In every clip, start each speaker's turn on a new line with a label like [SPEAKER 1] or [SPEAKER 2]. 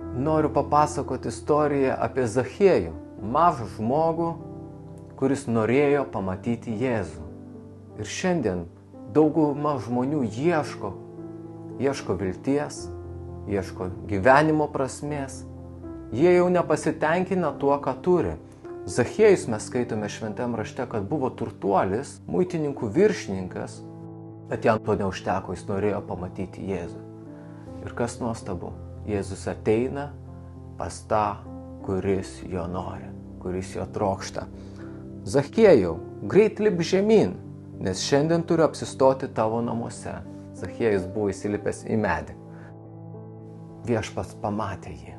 [SPEAKER 1] Noriu papasakoti istoriją apie Zachiejų, mažą žmogų, kuris norėjo pamatyti Jėzų. Ir šiandien dauguma žmonių ieško vilties, ieško gyvenimo prasmės. Jie jau nepasitenkina tuo, ką turi. Zachiejus, mes skaitome šventame rašte, kad buvo turtuolis, muitininkų viršininkas, bet jam to neužteko, jis norėjo pamatyti Jėzų. Ir kas nuostabu, Jėzus ateina pas tą, kuris jo nori, kuris jo trokšta. Zachiejau, greit lip žemyn, nes šiandien turiu apsistoti tavo namuose. Zachiejus buvo įsilipęs į medį. Viešpats pamatė jį.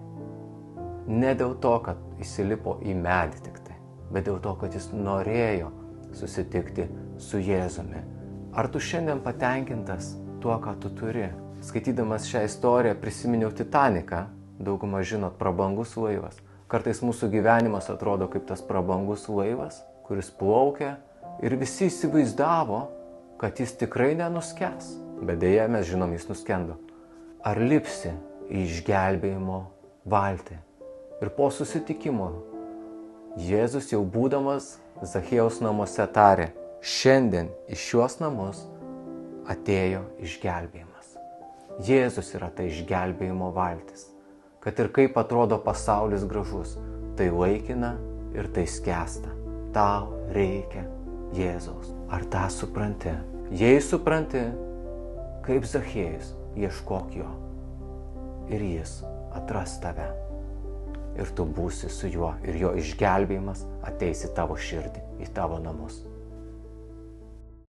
[SPEAKER 1] Ne dėl to, kad įsilipo į medį tik tai, bet dėl to, kad jis norėjo susitikti su Jėzumi. Ar tu šiandien patenkintas tuo, ką tu turi? Skaitydamas šią istoriją prisiminiau Titaniką. Daugumą žinot, prabangus laivas. Kartais mūsų gyvenimas atrodo kaip tas prabangus laivas, kuris plaukia ir visi įsivaizdavo, kad jis tikrai nenuskęs. Bet deja, mes žinom, jis nuskendo. Ar lipsi į išgelbėjimo valtį? Ir po susitikimo Jėzus jau būdamas Zachiejaus namuose tarė: šiandien į šiuos namus atėjo išgelbėjimas. Jėzus yra tai išgelbėjimo valtis. Kad ir kaip atrodo pasaulis gražus, tai laikina ir tai skęsta. Tau reikia Jėzaus. Ar tą supranti? Jei supranti, kaip Zachiejus, ieškok jo. Ir jis atras tave. Ir tu būsi su juo. Ir jo išgelbėjimas ateis į tavo širdį, į tavo namus.